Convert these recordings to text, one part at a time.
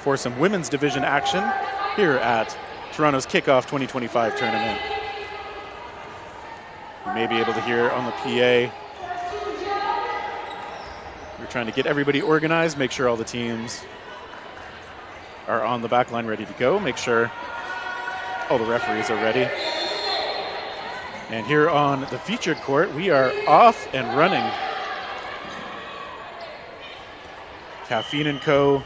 for some women's division action here at Toronto's Kickoff 2025 tournament. You may be able to hear on the PA. We're trying to get everybody organized, make sure all the teams are on the back line ready to go, make sure all the referees are ready. And here on the featured court, we are off and running. Kaffeine & Co.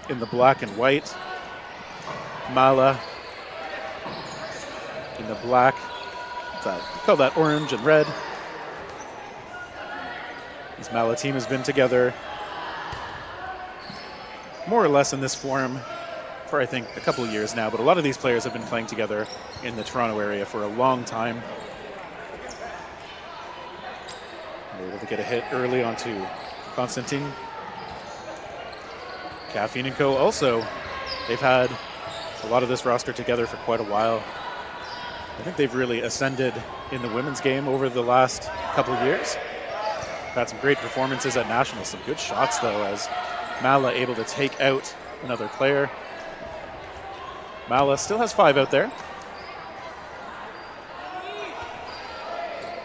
in the black and white. Mala in the black. We call that orange and red. This Mala team has been together more or less in this form for, I think, a couple of years now, but a lot of these players have been playing together in the Toronto area for a long time. They're able to get a hit early onto Constantine. Kaffeine & Co. also, they've had a lot of this roster together for quite a while. I think they've really ascended in the women's game over the last couple of years. Had some great performances at Nationals, some good shots though, as Mala able to take out another player. Mala still has 5 out there.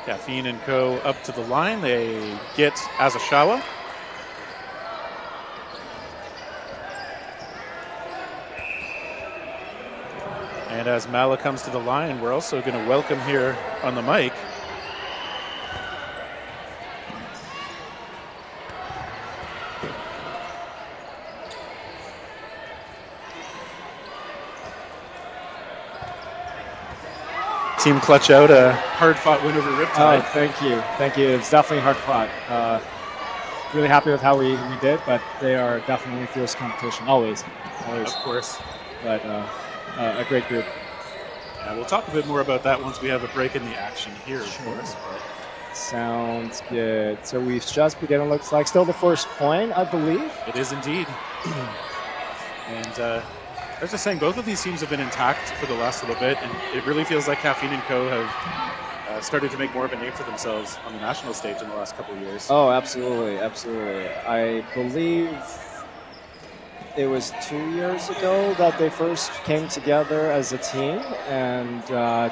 Kaffeine & Co. up to the line. They get Azashawa. And as Mala comes to the line, we're also going to welcome here on the mic team clutch out a hard-fought win over Riptide. Oh, thank you. Thank you. It's definitely hard-fought. Really happy with how we did, but they are definitely fierce competition. Always. Of course. But a great group. Yeah, we'll talk a bit more about that once we have a break in the action here, of course. Sounds good. So we've just begun, it looks like. Still the first point, I believe. It is indeed. And I was just saying, both of these teams have been intact for the last little bit, and it really feels like Kaffeine & Co. have started to make more of a name for themselves on the national stage in the last couple of years. Oh, absolutely, absolutely. I believe it was 2 years ago that they first came together as a team, and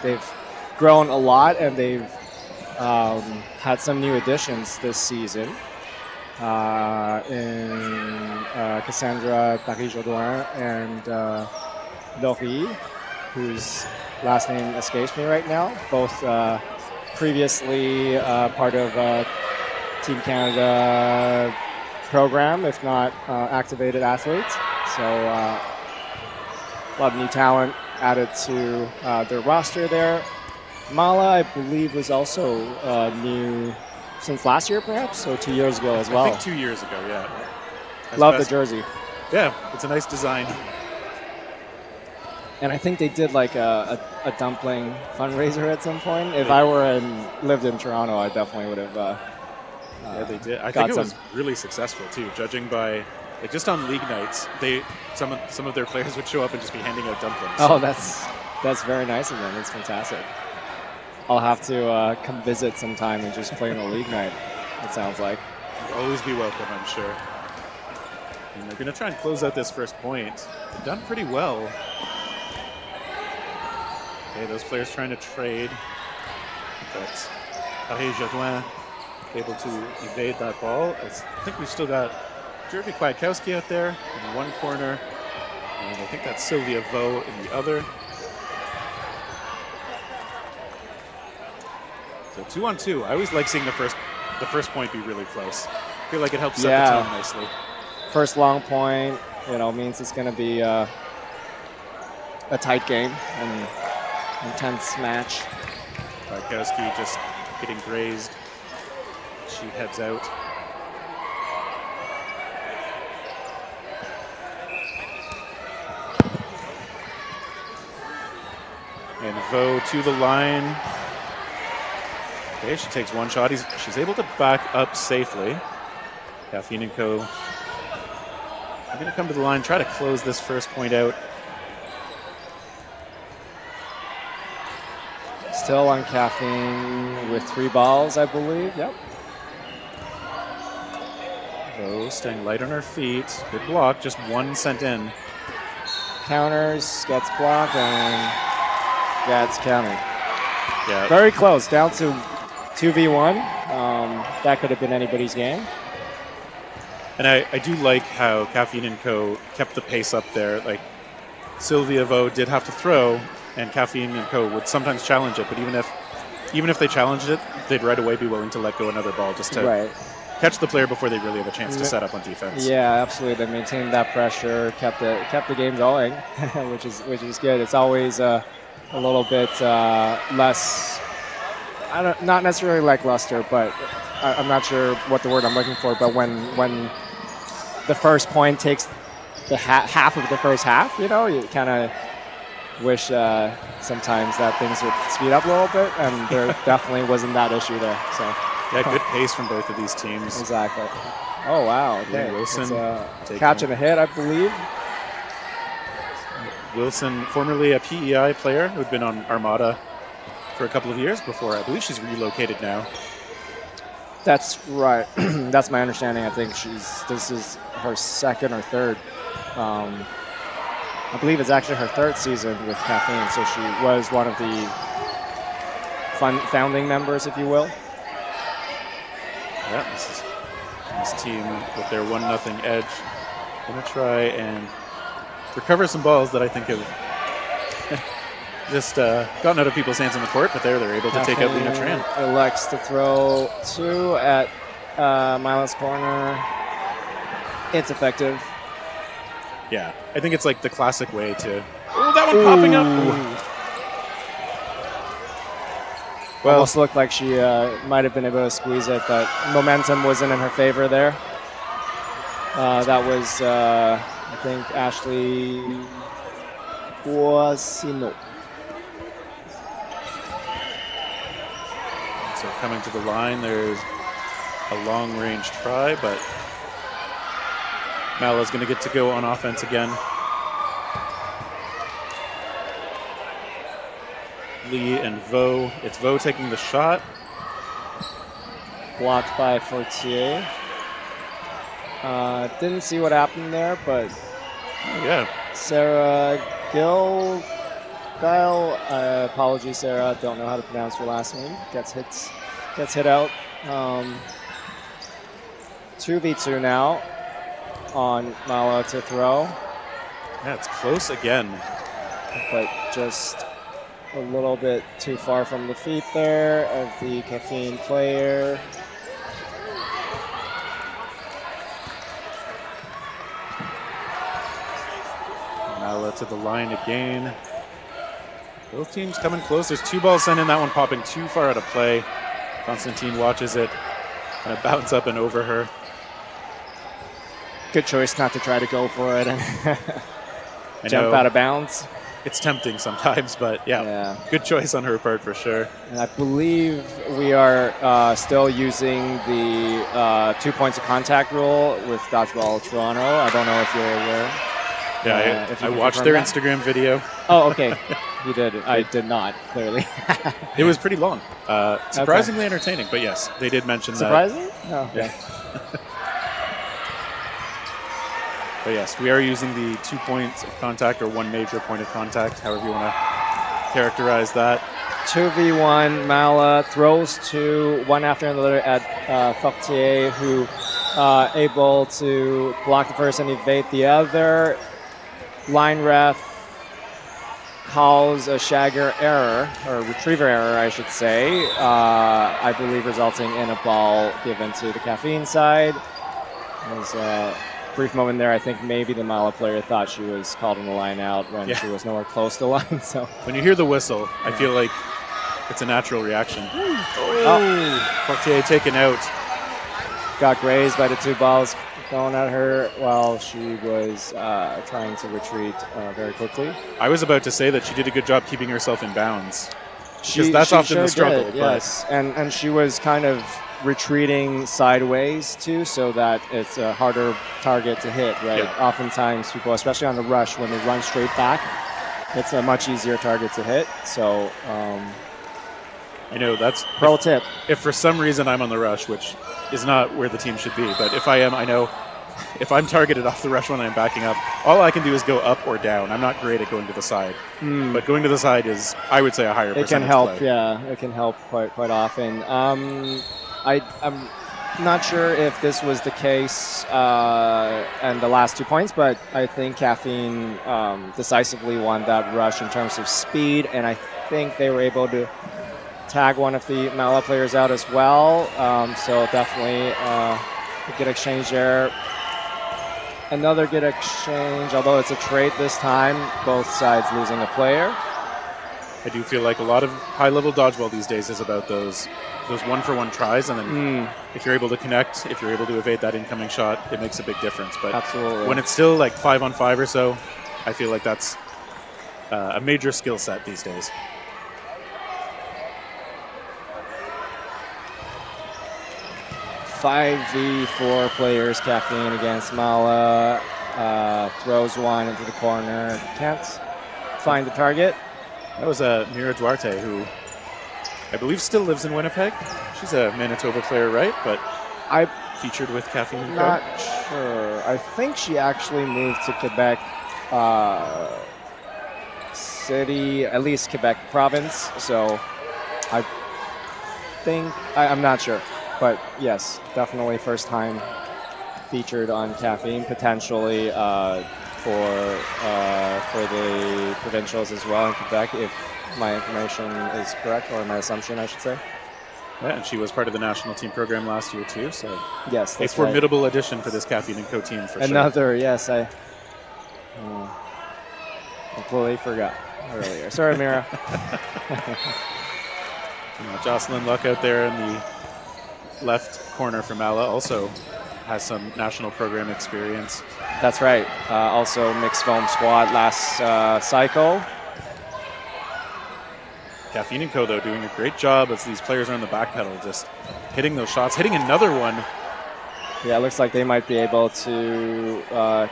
they've grown a lot, and they've had some new additions this season. In Cassandra Paris-Jodoin and Laurie, whose last name escapes me right now, both previously part of Team Canada program, if not activated athletes. So a lot of new talent added to their roster there. Mala, I believe, was also new since last year, perhaps, so 2 years ago as well. I think 2 years ago, yeah. Love the jersey. Yeah, it's a nice design. And I think they did like a dumpling fundraiser at some point. If I lived in Toronto, I definitely would have. Yeah, they did. I think it was really successful too, judging by like just on league nights. Some of their players would show up and just be handing out dumplings. Oh, that's very nice of them. It's fantastic. I'll have to come visit sometime and just play in a league night, it sounds like. You'll always be welcome, I'm sure. And they're going to try and close out this first point. They've done pretty well. Okay, those players trying to trade. But Paris-Jodoin able to evade that ball. I think we've still got Jeremy Kwiatkowski out there in one corner. And I think that's Sylvia Vo in the other. So 2-on-2. I always like seeing the first point be really close. I feel like it helps set the tone nicely. First long point, means it's going to be a tight game and intense match. Kwiatkowski just getting grazed. She heads out. And Vo to the line. Okay, she takes one shot. She's able to back up safely. Kaffeine & Co. I'm going to come to the line, try to close this first point out. Still on Kaffeine with 3 balls, I believe. Yep. Vo staying light on her feet. Good block, just one sent in. counters, gets blocked, and gets countered. Yeah. Very close, down to 2v1. That could have been anybody's game. And I do like how Kaffeine and Co. kept the pace up there. Like, Sylvia Vo did have to throw, and Kaffeine and Co. would sometimes challenge it, but even if they challenged it, they'd right away be willing to let go another ball just to catch the player before they really have a chance to set up on defense. Yeah, absolutely. They maintained that pressure, kept the game going, which is good. It's always a little bit less, not necessarily lackluster, but I'm not sure what the word I'm looking for. But when the first point takes the half of the first half, you kind of wish sometimes that things would speed up a little bit, and there definitely wasn't that issue there. So yeah, good pace from both of these teams. Exactly. Oh wow. Okay. Wilson catch and a hit, I believe. Wilson, formerly a PEI player who'd been on Armada for a couple of years before. I believe she's relocated now. That's right. That's my understanding. I think this is her second or third. I believe it's actually her third season with Kaffeine, so she was one of the founding members, if you will. Yeah, this team with their 1-0 edge going to try and recover some balls that I think have just gotten out of people's hands on the court, but they're able to take out Lena Tran. Elects to throw 2 at Milo's corner. It's effective. Yeah, I think it's like the classic way to... Oh, that one popping up! Well, almost looked like she might have been able to squeeze it, but momentum wasn't in her favor there. That was, I think, Ashley Guasino. So coming to the line, there's a long-range try, but Mala's going to get to go on offense again. Lee and Vo. It's Vo taking the shot. Blocked by Fortier. Didn't see what happened there, but yeah. Sarah Guile, apologies, Sarah. Don't know how to pronounce your last name. Gets hit out. 2v2 now on Mala to throw. Yeah, it's close again, but just a little bit too far from the feet there of the Kaffeine player. Mala to the line again. Both teams coming close. There's 2 balls sent in, that one popping too far out of play. Constantine watches it, kind of bounce up and over her. Good choice not to try to go for it and jump out of bounds. It's tempting sometimes, but yeah, good choice on her part for sure. And I believe we are still using the 2 points of contact rule with Dodgeball Toronto. I don't know if you're aware. Yeah, I watched their Instagram video. Oh, okay. You did. I did not, clearly. It was pretty long. Surprisingly entertaining, but yes, they did mention Surprising? that. Oh, okay. But yes, we are using the 2 points of contact or 1 major point of contact, however you want to characterize that. 2v1, Mala throws 2, one after another at Fortier, who able to block the first and evade the other. Line ref calls a shagger error, or retriever error, I should say, I believe resulting in a ball given to the Kaffeine side. There's a brief moment there. I think maybe the Mala player thought she was called in the line out when she was nowhere close to line. So when you hear the whistle, I feel like it's a natural reaction. Fortier taken out. Got grazed by the 2 balls going at her while she was trying to retreat very quickly. I was about to say that she did a good job keeping herself in bounds. Because that's often the struggle. Yes, and she was kind of retreating sideways too, so that it's a harder target to hit, right? Yeah. Oftentimes people, especially on the rush, when they run straight back, it's a much easier target to hit. So I know that's pro tip. If for some reason I'm on the rush, which is not where the team should be, but if I am, I know if I'm targeted off the rush when I'm backing up, all I can do is go up or down. I'm not great at going to the side. But going to the side is, I would say, a higher percentage It can help, play. yeah. It can help quite often. I'm not sure if this was the case and the last 2 points, but I think Caffeine decisively won that rush in terms of speed, and I think they were able to tag one of the Mala players out as well. So definitely a good exchange there. Another good exchange, although it's a trade this time, both sides losing a player. I do feel like a lot of high-level dodgeball these days is about those one-for-one tries, and then if you're able to connect, if you're able to evade that incoming shot, it makes a big difference. But Absolutely. when it's still like 5-on-5 or so, I feel like that's a major skill set these days. Five v 4 players, Caffeine against Mala. Throws one into the corner. Can't find the target. That was Mira Duarte, who I believe still lives in Winnipeg. She's a Manitoba player, right? But I featured with Kaffeine and Co. Not sure. I think she actually moved to Quebec City, at least Quebec province. So I think, I'm not sure. But yes, definitely first time featured on Caffeine, potentially for the provincials as well in Quebec, if my information is correct, or my assumption, I should say. Yeah, and she was part of the national team program last year too, so yes, a formidable addition for this Kaffeine and Co team for sure. Yes, I completely forgot earlier. Sorry, Mira. Jocelyn Luck out there in the left corner for Mala also has some national program experience. That's right. Also mixed foam squad last cycle. Kaffeine and Co, though, doing a great job as these players are on the back pedal, just hitting those shots, hitting another one. Yeah, it looks like they might be able to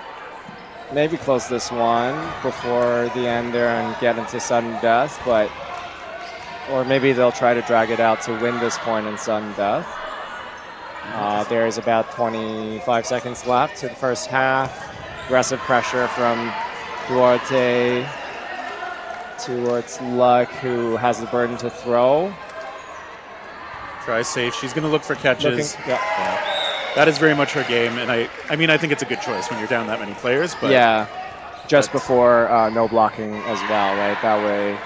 maybe close this one before the end there and get into sudden death, or maybe they'll try to drag it out to win this point in sudden death. There's about 25 seconds left to the first half. Aggressive pressure from Duarte towards Luck, who has the burden to throw. Try safe. She's going to look for catches. Yeah. That is very much her game, and I think it's a good choice when you're down that many players. But yeah, just before no blocking as well, right? That way,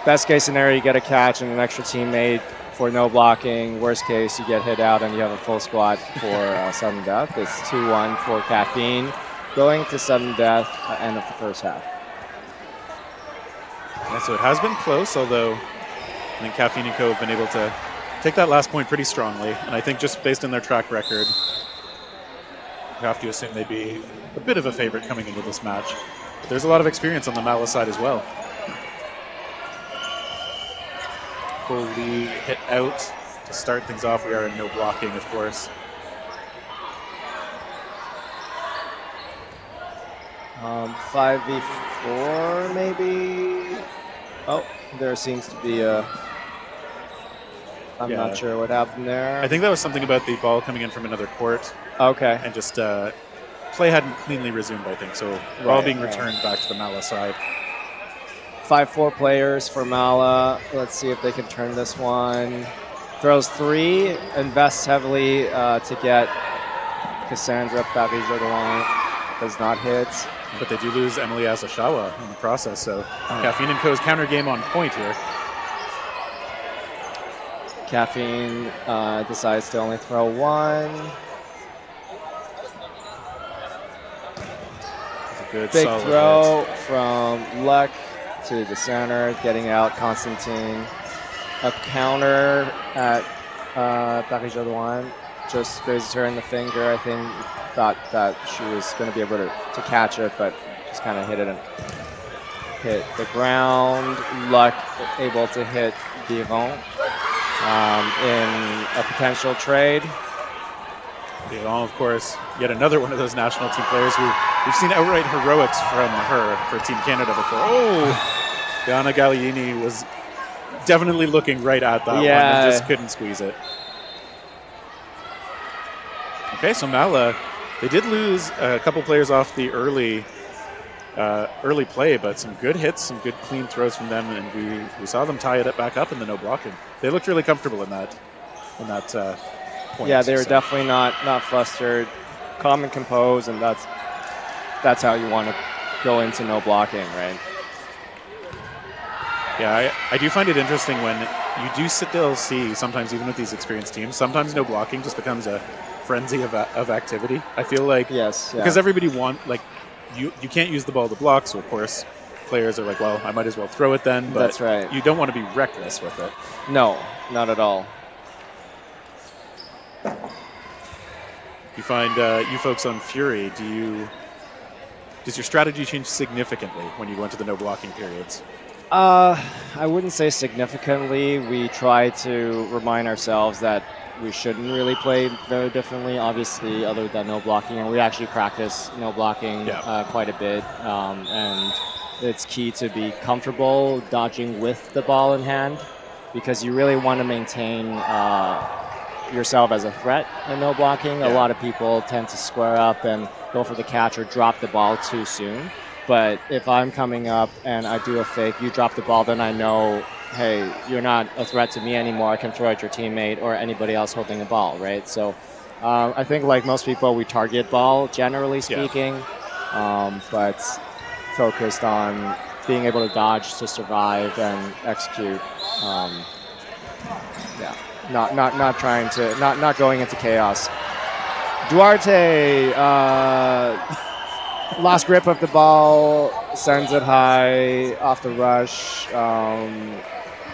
best case scenario, you get a catch and an extra teammate for no blocking. Worst case, you get hit out and you have a full squad for sudden death. It's 2-1 for Kaffeine, going to sudden death at the end of the first half. Yeah, so it has been close, although I think Kaffeine and Co have been able to take that last point pretty strongly. And I think just based on their track record, you have to assume they'd be a bit of a favorite coming into this match. But there's a lot of experience on the Mala side as well. Foley hit out to start things off. We are in no blocking, of course. Um, 5v4 maybe. Oh, there seems to be a. I'm not sure what happened there. I think that was something about the ball coming in from another court. Okay. And just play hadn't cleanly resumed, I think. So ball being returned back to the Mala side. 5-4 players for Mala. Let's see if they can turn this one. Throws 3, invests heavily to get Cassandra Paris-Jodoin. Does not hit. But they do lose Emily Asashawa in the process, so Kaffeine and Co.'s counter game on point here. Kaffeine decides to only throw 1. It's a good big solid throw hit from Luck to the center, getting out Constantine. A counter at Paris-Jodoin. Just grazes her in the finger. I think thought that she was going to be able to catch it, but just kind of hit it and hit the ground. Luck able to hit Biron in a potential trade. Biron, of course, yet another one of those national team players who we've seen outright heroics from her for Team Canada before. Oh, Diana Galliini was definitely looking right at that one and just couldn't squeeze it. Okay, so Mala They did lose a couple players off the early play, but some good hits, some good clean throws from them, and we saw them tie it back up in the no blocking. They looked really comfortable in that point. Yeah, they were definitely not flustered, calm and composed, and that's how you want to go into no blocking, right? Yeah, I do find it interesting when you do still see, sometimes even with these experienced teams, sometimes no blocking just becomes a frenzy of activity. I feel like, yes, yeah. Because everybody you can't use the ball to block, so of course players are like, well, I might as well throw it then, but that's right. You don't want to be reckless with it. No, not at all. You find you folks on Fury, does your strategy change significantly when you go into the no blocking periods? I wouldn't say significantly. We try to remind ourselves that we shouldn't really play very differently, obviously, other than no blocking. And we actually practice no blocking quite a bit. And it's key to be comfortable dodging with the ball in hand, because you really want to maintain yourself as a threat in no blocking. A lot of people tend to square up and go for the catch or drop the ball too soon. But if I'm coming up and I do a fake, you drop the ball, then I know, hey, you're not a threat to me anymore. I can throw at your teammate or anybody else holding a ball, right? So I think like most people, we target ball, generally speaking, but focused on being able to dodge to survive and execute. Not trying to, not going into chaos. Duarte, last grip of the ball, sends it high off the rush.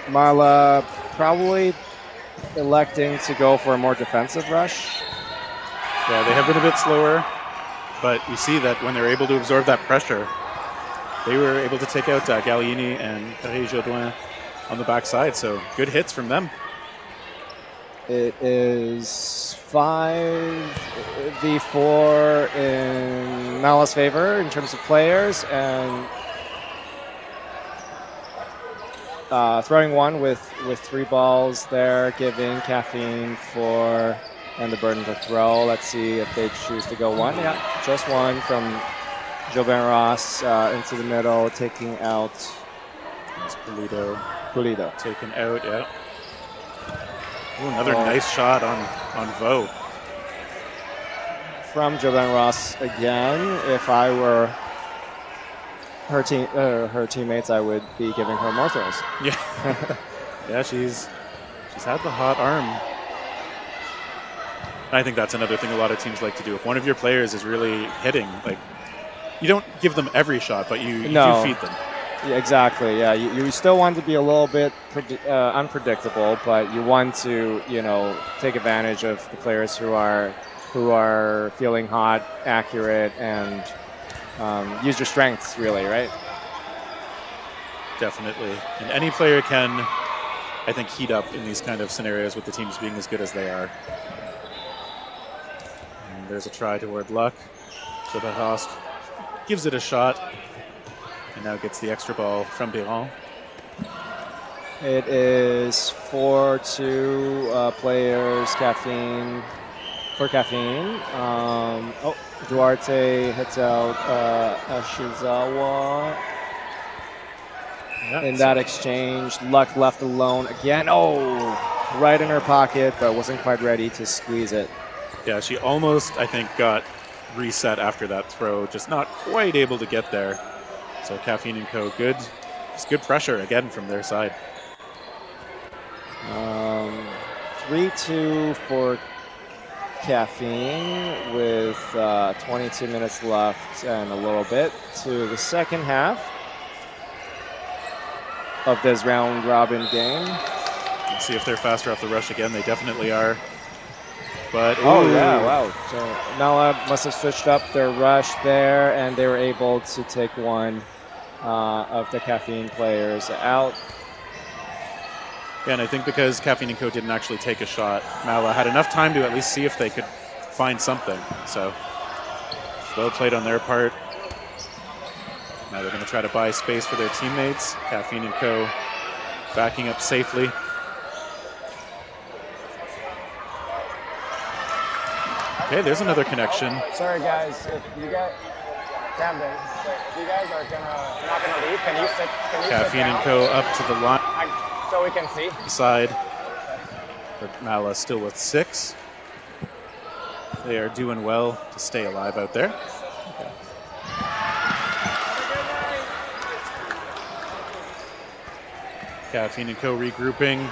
Marla probably electing to go for a more defensive rush. Yeah, they have been a bit slower, but you see that when they're able to absorb that pressure, they were able to take out Gallieni and Perret-Jodoin on the backside, so good hits from them. It is 5v4 in Mala's favor in terms of players, and throwing one with 3 balls there, giving Kaffeine 4 and the burden to throw. Let's see if they choose to go one. Yeah, just one from Jobin Ross into the middle, taking out Pulido. Taken out, yeah. Ooh, another nice shot on Vo. From Jobin Ross again. If I were her teammates, I would be giving her more throws. Yeah, yeah, she's had the hot arm. I think that's another thing a lot of teams like to do. If one of your players is really hitting, like, you don't give them every shot, but you do feed them. Yeah, exactly. Yeah, you still want to be a little bit unpredictable, but you want to, take advantage of the players who are feeling hot, accurate, and use your strengths, really, right? Definitely. And any player can, I think, heat up in these kind of scenarios with the teams being as good as they are. And there's a try toward Luck. So Barras gives it a shot. And now gets the extra ball from Biron. It is 4-2 players, Kaffeine. Duarte hits out Ashizawa. In that exchange, Luck left alone again. Right in her pocket, but wasn't quite ready to squeeze it. Yeah, she almost, I think, got reset after that throw. Just not quite able to get there. So Kaffeine and Co. good. It's good pressure again from their side. 3-2 for Kaffeine with 22 minutes left and a little bit to the second half of this round robin game. Let's see if they're faster off the rush again. They definitely are. But wow. So Nala must have switched up their rush there, and they were able to take one of the Kaffeine players out. Yeah, and I think because Kaffeine and Co. didn't actually take a shot, Mala had enough time to at least see if they could find something. So well played on their part. Now they're going to try to buy space for their teammates. Kaffeine and Co. backing up safely. Okay, there's another connection. Sorry, guys. If you guys, Camden, if you guys are not gonna leave, can you sit? Kaffeine and Co. up to the line. So we can see. Side. But Mala still with 6. They are doing well to stay alive out there. Okay. Kaffeine and Co. regrouping.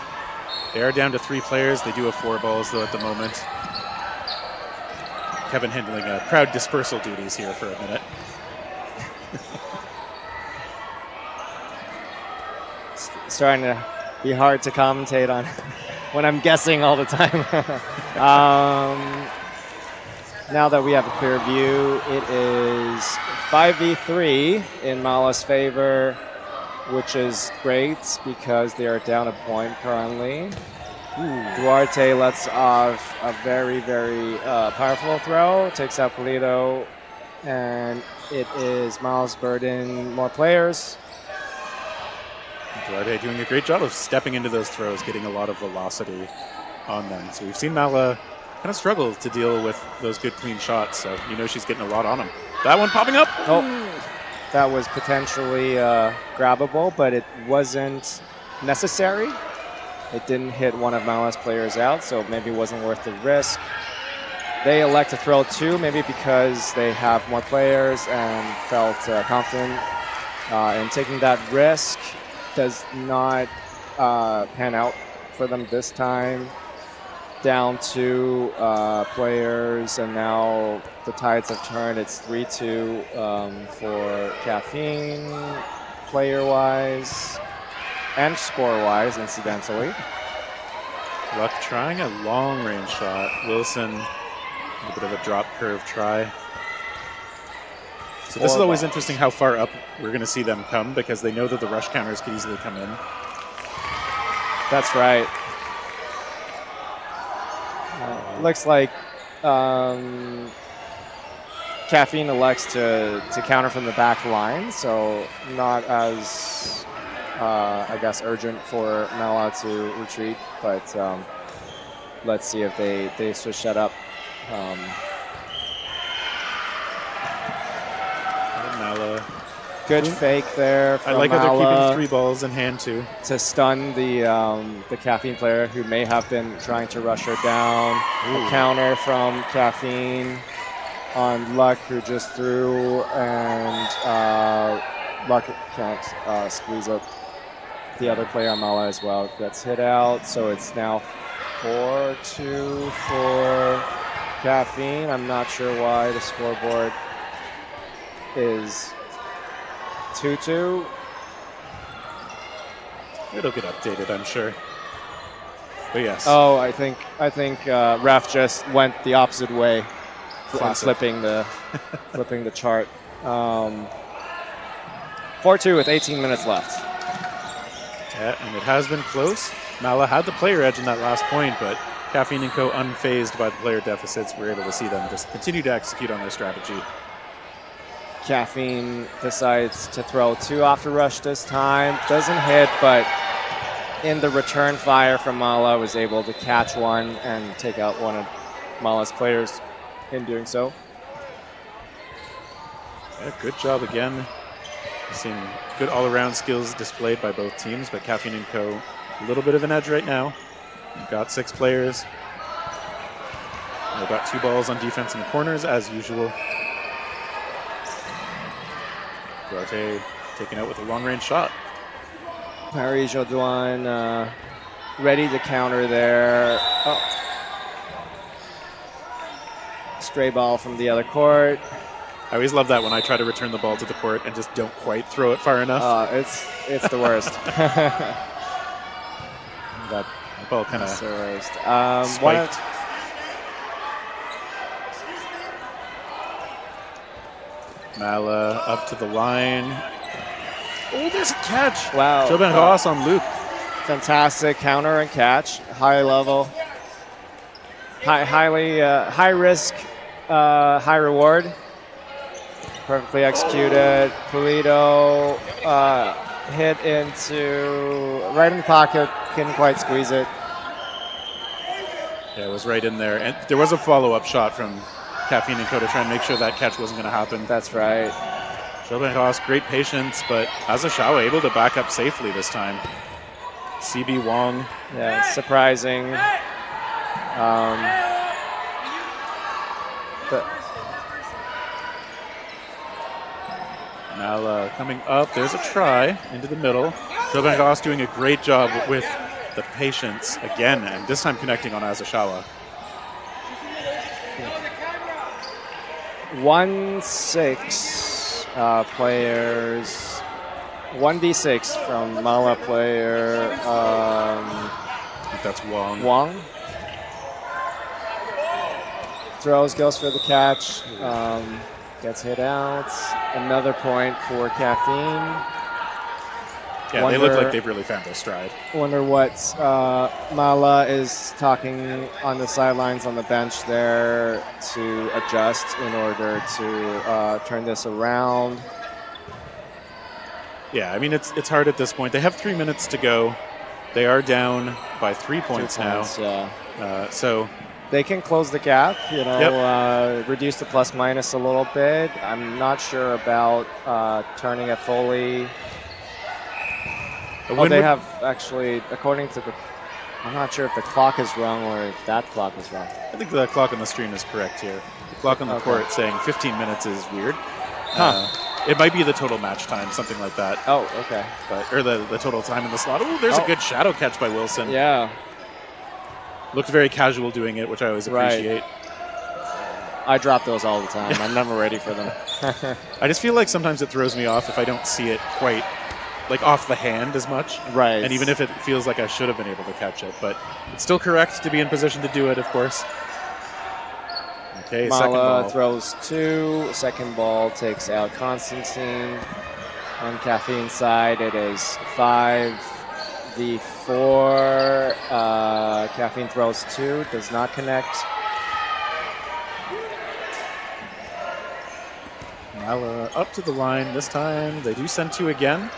They are down to 3 players. They do have 4 balls though at the moment. Kevin handling crowd dispersal duties here for a minute. It's starting to be hard to commentate on when I'm guessing all the time. Now that we have a clear view, it is 5v3 in Mala's favor, which is great because they are down a point currently. Duarte lets off a very, very powerful throw, takes out Polito, and it is Miles Burden, more players. Duarte doing a great job of stepping into those throws, getting a lot of velocity on them. So we've seen Mala kind of struggle to deal with those good clean shots, so you know she's getting a lot on them. That one popping up. Oh, that was potentially grabbable, but it wasn't necessary. It didn't hit one of Mala's players out, so maybe it wasn't worth the risk. They elect to throw 2, maybe because they have more players and felt confident in taking that risk. Does not pan out for them this time. Down 2 players, and now the tides have turned. It's 3-2 for Kaffeine, player-wise. And score-wise, incidentally. Luck trying a long-range shot. Wilson, a bit of a drop curve try. So this is always interesting how far up we're going to see them come because they know that the rush counters could easily come in. That's right. Looks like Kaffeine elects to counter from the back line, so not as I guess urgent for Mala to retreat, but let's see if they switch that up. Mala. Good fake there from I like how Mala they're keeping 3 balls in hand too. to stun the Kaffeine player who may have been trying to rush her down. A counter from Kaffeine on Luck, who just threw, and Luck can't squeeze up the other player on Mala as well. Gets hit out, so it's now 4-2 for Kaffeine. I'm not sure why the scoreboard is 2-2. It'll get updated, I'm sure. But yes. Oh, I think ref just went the opposite way, flipping the chart. 4-2 with 18 minutes left. Yeah, and it has been close. Mala had the player edge in that last point, but Kaffeine and Co. unfazed by the player deficits. We're able to see them just continue to execute on their strategy. Kaffeine decides to throw 2 off the rush this time. Doesn't hit, but in the return fire from Mala was able to catch one and take out one of Mala's players in doing so. Yeah, good job again. Seeing good all-around skills displayed by both teams, but Kaffeine and Co. a little bit of an edge right now. We've got 6 players. We've got 2 balls on defense in the corners as usual. Duarte taken out with a long-range shot. Paris Jodoin ready to counter there. Oh. Stray ball from the other court. I always love that when I try to return the ball to the court and just don't quite throw it far enough. It's the worst. That ball kind of spiked. Mala up to the line. Oh, there's a catch. Wow. Jobin Ross on Luke. Fantastic counter and catch. High level. High risk, high reward. Perfectly executed. Polito hit into right in the pocket. Couldn't quite squeeze it. Yeah, it was right in there. And there was a follow-up shot from Kaffeine and Co to try and make sure that catch wasn't going to happen. That's right. Zhou great patience, but Azasawa able to back up safely this time. CB Wong. Yeah, surprising. Mala coming up. There's a try into the middle. Zhou doing a great job with the patience again, and this time connecting on Azasawa. 1-6 players. 1v6 from Mala player. I think that's Wong. Wong. Throws, goes for the catch. Gets hit out. Another point for Kaffeine. Yeah, they look like they've really found their stride. Wonder what Mala is talking on the sidelines on the bench there to adjust in order to turn this around. Yeah, I mean, it's hard at this point. They have 3 minutes to go. They are down by 3 points now. Yeah. So they can close the gap, reduce the plus minus a little bit. I'm not sure about turning it fully. They have actually, according to the, I'm not sure if the clock is wrong or if that clock is wrong. I think the clock on the stream is correct here. The clock on the court saying 15 minutes is weird. It might be the total match time, something like that. Oh, okay. Or the total time in the slot. Oh, there's a good shadow catch by Wilson. Yeah. Looked very casual doing it, which I always appreciate. Right. I drop those all the time. I'm never ready for them. I just feel like sometimes it throws me off if I don't see it quite like off the hand as much. Right. And even if it feels like I should have been able to catch it. But it's still correct to be in position to do it, of course. Okay, Mala second ball. Throws 2. Second ball takes out Constantine. On Kaffeine side, it is 5v4. Kaffeine throws 2. Does not connect. Mala up to the line this time. They do send 2 again.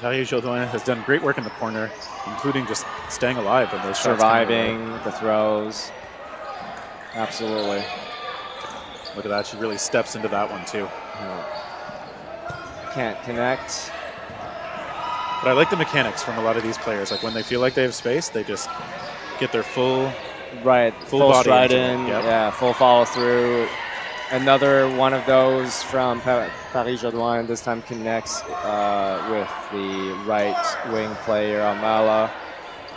Paris Jourdain has done great work in the corner, including just staying alive when those shots surviving the throws. Absolutely. Look at that. She really steps into that one, too. Can't connect. But I like the mechanics from a lot of these players. Like when they feel like they have space, they just get their full full stride in. Yep. Yeah, full follow through. Another one of those from Paris Jourdain. This time connects with the right wing player, Mala.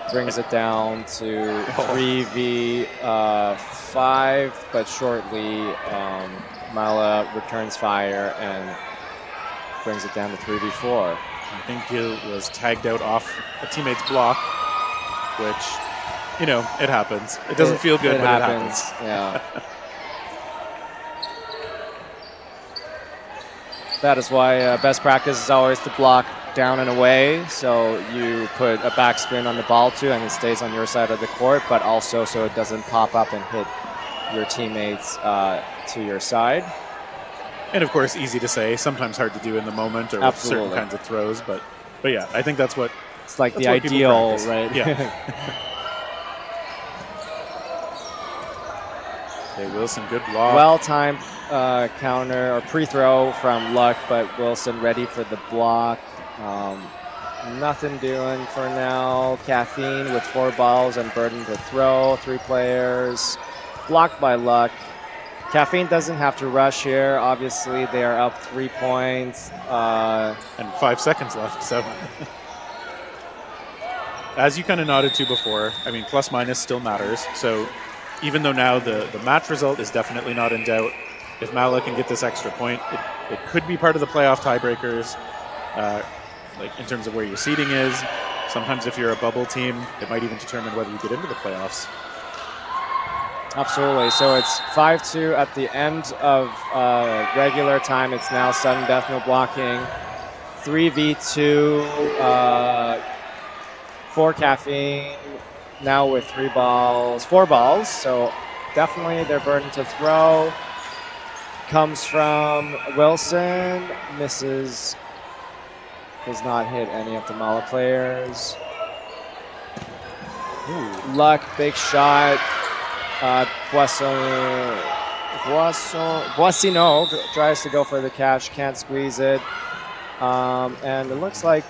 Brings it down to 3v5, but shortly Mala returns fire and brings it down to 3v4. I think it was tagged out off a teammate's block, which, it happens. It doesn't feel good, but it happens. Yeah. That is why best practice is always to block down and away, so you put a backspin on the ball too and it stays on your side of the court, but also so it doesn't pop up and hit your teammates to your side. And of course, easy to say, sometimes hard to do in the moment or with certain kinds of throws, but yeah, I think that's what it's like the ideal, right? Yeah. Okay, Wilson, good block. Well-timed counter or pre-throw from Luck, but Wilson ready for the block. Nothing doing for now. Kaffeine with 4 balls and burden to throw. 3 players. Blocked by Luck. Kaffeine doesn't have to rush here. Obviously, they are up 3 points. And 5 seconds left, so. As you kind of nodded to before, I mean, plus minus still matters. So even though now the match result is definitely not in doubt, if Mala can get this extra point, it could be part of the playoff tiebreakers, like in terms of where your seeding is. Sometimes if you're a bubble team, it might even determine whether you get into the playoffs. Absolutely. So it's 5-2 at the end of regular time. It's now sudden death, no blocking. 3v2 for Kaffeine. Now with 4 balls. So definitely their burden to throw. Comes from Wilson. Misses. Does not hit any of the Mala players. Ooh. Luck, big shot. Boissino tries to go for the catch, can't squeeze it. And it looks like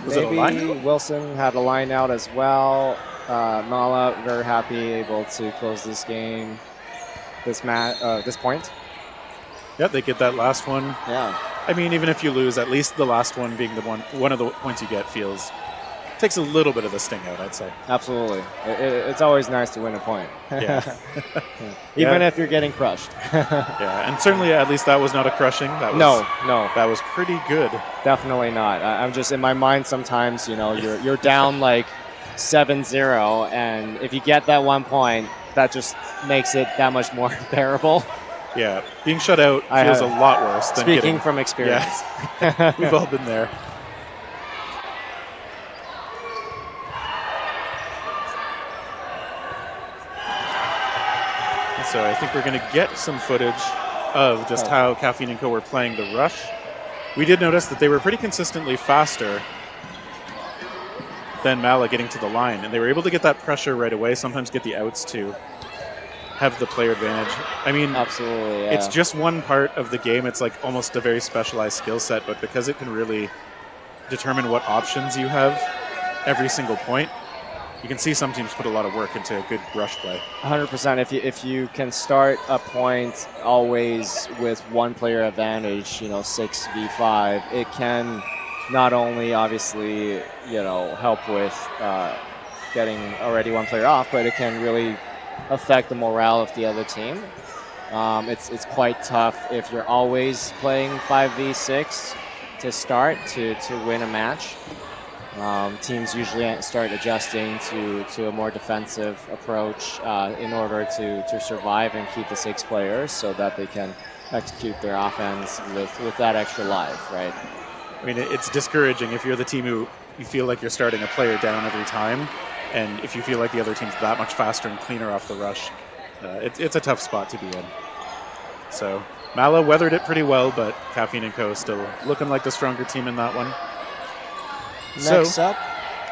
Was it a line maybe out? Wilson had a line out as well. Nala very happy, able to close this game, this point. Yeah, they get that last one. Yeah, I mean, even if you lose, at least the last one being the one of the points you get takes a little bit of the sting out, I'd say. absolutely. It's always nice to win a point. Yeah. Even Yeah. if you're getting crushed. Yeah, and certainly at least that was not a crushing. That was, No, that was pretty good. definitely not. I'm just in my mind sometimes, you're down like 7-0, and if you get that 1 point, that just makes it that much more bearable. Yeah, being shut out feels a lot worse than Speaking getting. from experience. Yeah, we've all been there. So I think we're going to get some footage of just how Kaffeine and Co. were playing the rush. We did notice that they were pretty consistently faster than Mala getting to the line, and they were able to get that pressure right away, sometimes get the outs to have the player advantage. I mean, Absolutely, yeah. It's just one part of the game. It's like almost a very specialized skill set, but because it can really determine what options you have every single point, you can see some teams put a lot of work into a good rush play. 100%. If you can start a point always with one player advantage, 6v5, it can not only obviously help with getting already one player off, but it can really affect the morale of the other team. It's quite tough if you're always playing 5v6 to start to win a match. Teams usually start adjusting to a more defensive approach in order to survive and keep the 6 players so that they can execute their offense with that extra life, right? I mean, it's discouraging if you're the team who you feel like you're starting a player down every time, and if you feel like the other team's that much faster and cleaner off the rush, it's a tough spot to be in. So Mala weathered it pretty well, but Kaffeine and Co. still looking like the stronger team in that one. Next up,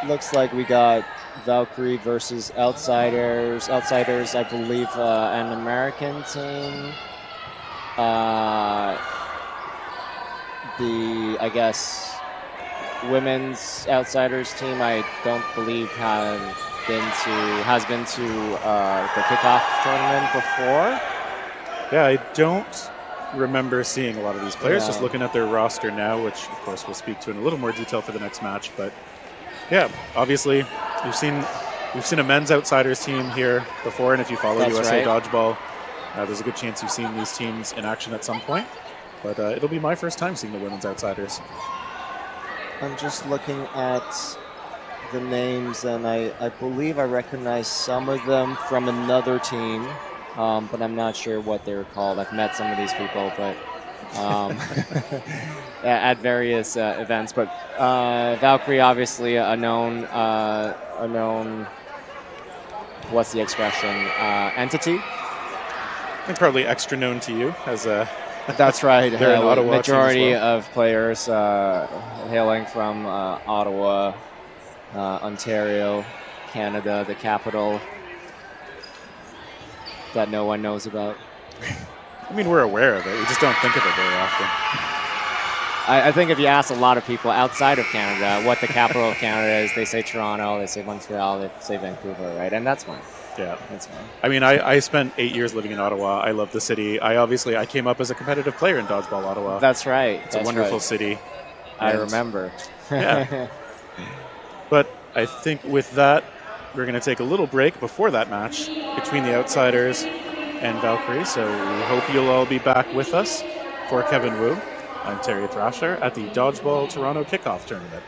looks like we got Valkyrie versus Outsiders. Outsiders, I believe, an American team. I guess, women's Outsiders team, I don't believe has been to the Kickoff tournament before. Yeah, I don't remember seeing a lot of these players, just looking at their roster now, which of course we'll speak to in a little more detail for the next match. But yeah, obviously we've seen a men's Outsiders team here before, and if you follow USA Dodgeball, there's a good chance you've seen these teams in action at some point. But it'll be my first time seeing the women's Outsiders. I'm just looking at the names, and I believe I recognize some of them from another team. But I'm not sure what they were called. I've met some of these people, but at various events. But Valkyrie, obviously a known, what's the expression? Entity. And probably extra known to you as a. That's right. They're an Ottawa majority team as well. of players hailing from Ottawa, Ontario, Canada, the capital. That no one knows about. I mean, we're aware of it. We just don't think of it very often. I think if you ask a lot of people outside of Canada what the capital of Canada is, they say Toronto, they say Montreal, they say Vancouver, right? And that's fine. Yeah. That's fine. I mean, I spent 8 years living in Ottawa. I love the city. I came up as a competitive player in Dodgeball Ottawa. That's right. It's a wonderful city. I remember. Yeah. But I think with that, we're going to take a little break before that match between the Outsiders and Valkyrie. So we hope you'll all be back with us. For Kevin Wu, I'm Terry Thrasher at the Dodgeball Toronto Kickoff Tournament.